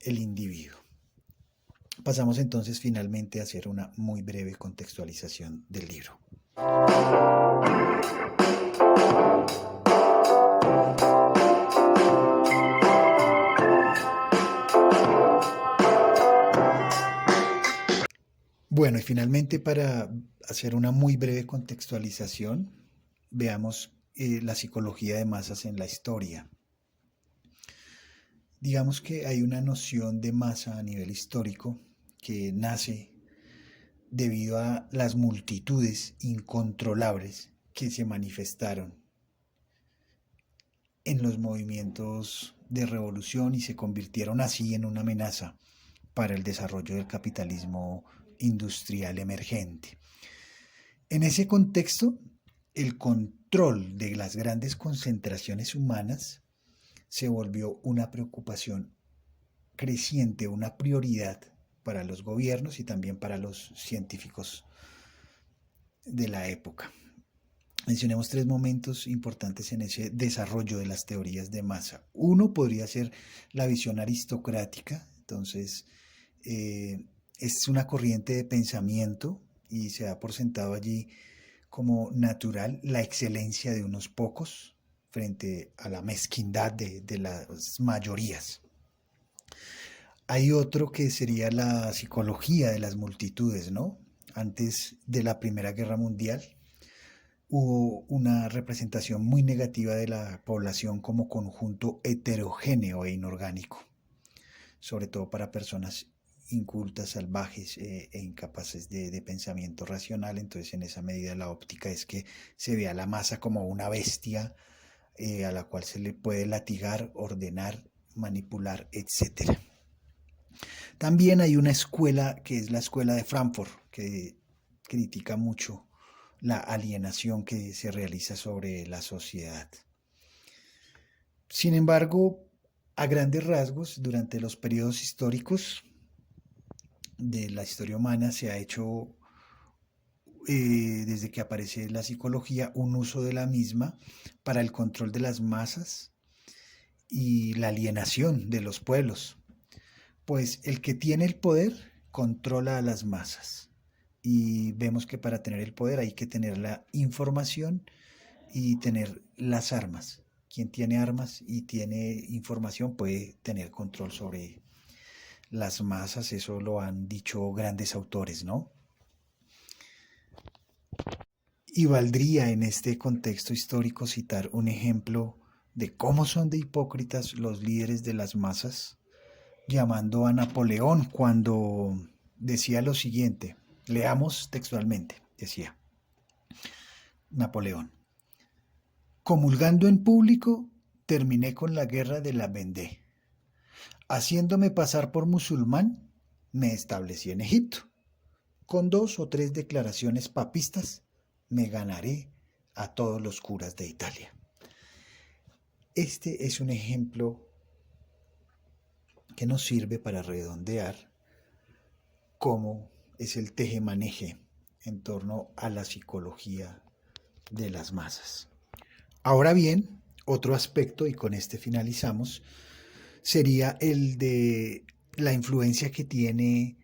el individuo? Pasamos entonces finalmente a hacer una muy breve contextualización del libro. Bueno, y finalmente para hacer una muy breve contextualización, veamos la psicología de masas en la historia. Digamos que hay una noción de masa a nivel histórico que nace debido a las multitudes incontrolables que se manifestaron en los movimientos de revolución y se convirtieron así en una amenaza para el desarrollo del capitalismo industrial emergente. En ese contexto, el control de las grandes concentraciones humanas se volvió una preocupación creciente, una prioridad para los gobiernos y también para los científicos de la época. Mencionemos tres momentos importantes en ese desarrollo de las teorías de masa. Uno podría ser la visión aristocrática, entonces es una corriente de pensamiento y se da por sentado allí como natural la excelencia de unos pocos frente a la mezquindad de las mayorías. Hay otro que sería la psicología de las multitudes, ¿no? antes de la Primera Guerra Mundial, hubo una representación muy negativa de la población como conjunto heterogéneo e inorgánico, sobre todo para personas incultas, salvajes e incapaces de pensamiento racional. Entonces, en esa medida, la óptica es que se ve a la masa como una bestia a la cual se le puede latigar, ordenar, manipular, etc. También hay una escuela que es la escuela de Frankfurt, que critica mucho la alienación que se realiza sobre la sociedad. Sin embargo, a grandes rasgos, durante los periodos históricos de la historia humana se ha hecho, desde que aparece la psicología, un uso de la misma para el control de las masas y la alienación de los pueblos. Pues el que tiene el poder controla a las masas. Y vemos que para tener el poder hay que tener la información y tener las armas. Quien tiene armas y tiene información puede tener control sobre las masas. Eso lo han dicho grandes autores, ¿no? Y valdría en este contexto histórico citar un ejemplo de cómo son de hipócritas los líderes de las masas, llamando a Napoleón cuando decía lo siguiente. Leamos textualmente, decía Napoleón: comulgando en público, terminé con la guerra de la Vendée. Haciéndome pasar por musulmán, me establecí en Egipto. Con 2 o 3 declaraciones papistas, me ganaré a todos los curas de Italia. Este es un ejemplo que nos sirve para redondear cómo es el tejemaneje en torno a la psicología de las masas. Ahora bien, otro aspecto, y con este finalizamos, sería el de la influencia que tiene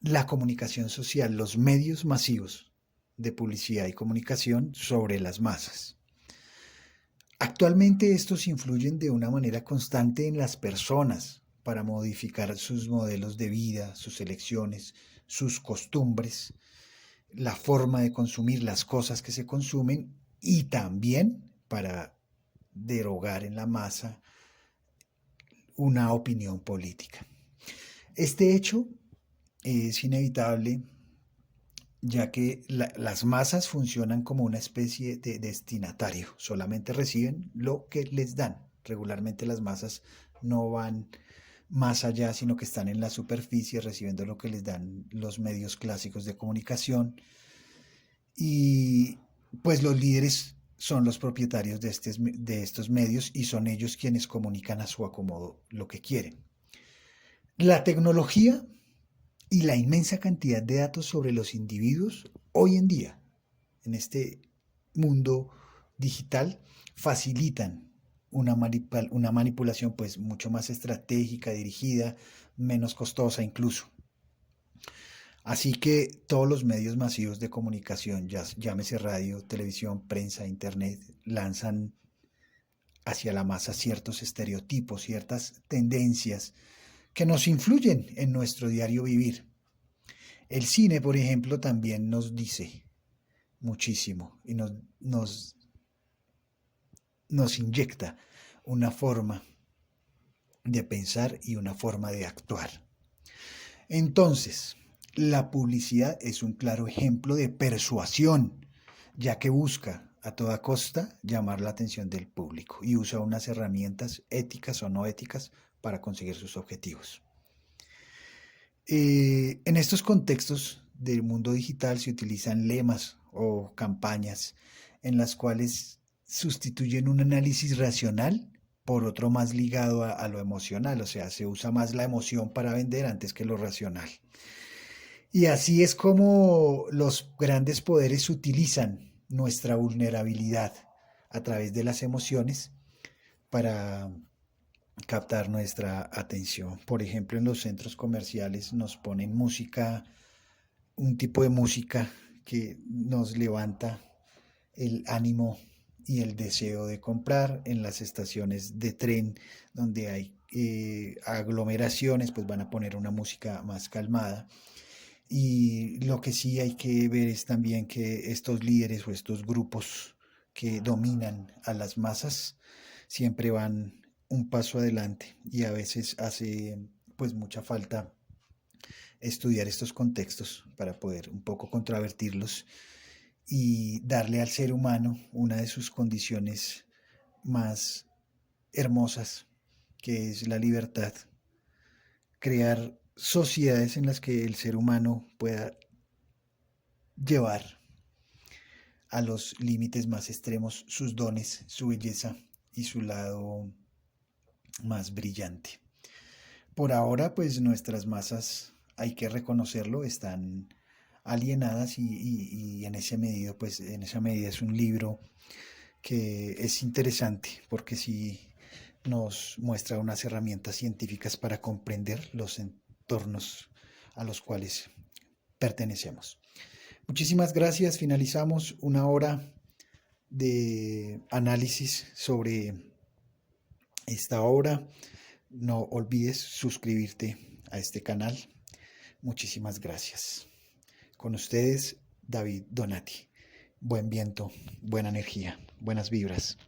la comunicación social, los medios masivos de publicidad y comunicación sobre las masas. Actualmente estos influyen de una manera constante en las personas para modificar sus modelos de vida, sus elecciones, sus costumbres, la forma de consumir las cosas que se consumen y también para derogar en la masa una opinión política. Este hecho es inevitable, ya que las masas funcionan como una especie de destinatario, solamente reciben lo que les dan. Regularmente las masas no van más allá, sino que están en la superficie recibiendo lo que les dan los medios clásicos de comunicación. Y pues los líderes son los propietarios de estos medios y son ellos quienes comunican a su acomodo lo que quieren. La tecnología y la inmensa cantidad de datos sobre los individuos hoy en día, en este mundo digital, facilitan una manipulación pues mucho más estratégica, dirigida, menos costosa incluso. Así que todos los medios masivos de comunicación, llámese radio, televisión, prensa, internet, lanzan hacia la masa ciertos estereotipos, ciertas tendencias que nos influyen en nuestro diario vivir. El cine, por ejemplo, también nos dice muchísimo y nos inyecta una forma de pensar y una forma de actuar. Entonces, la publicidad es un claro ejemplo de persuasión, ya que busca a toda costa llamar la atención del público y usa unas herramientas éticas o no éticas para conseguir sus objetivos. En estos contextos del mundo digital se utilizan lemas o campañas en las cuales sustituyen un análisis racional por otro más ligado a lo emocional, o sea, se usa más la emoción para vender antes que lo racional. Y así es como los grandes poderes utilizan nuestra vulnerabilidad a través de las emociones para captar nuestra atención. Por ejemplo, en los centros comerciales nos ponen música, un tipo de música que nos levanta el ánimo y el deseo de comprar. En las estaciones de tren donde hay aglomeraciones, pues van a poner una música más calmada. Y lo que sí hay que ver es también que estos líderes o estos grupos que dominan a las masas siempre van un paso adelante y a veces hace pues mucha falta estudiar estos contextos para poder un poco contravertirlos y darle al ser humano una de sus condiciones más hermosas, que es la libertad, crear sociedades en las que el ser humano pueda llevar a los límites más extremos sus dones, su belleza y su lado más brillante. Por ahora, pues nuestras masas, hay que reconocerlo, están alienadas y en ese medio, pues en esa medida es un libro que es interesante porque sí nos muestra unas herramientas científicas para comprender los entornos a los cuales pertenecemos. Muchísimas gracias. Finalizamos una hora de análisis sobre esta obra. No olvides suscribirte a este canal. Muchísimas gracias. Con ustedes, David Donati. Buen viento, buena energía, buenas vibras.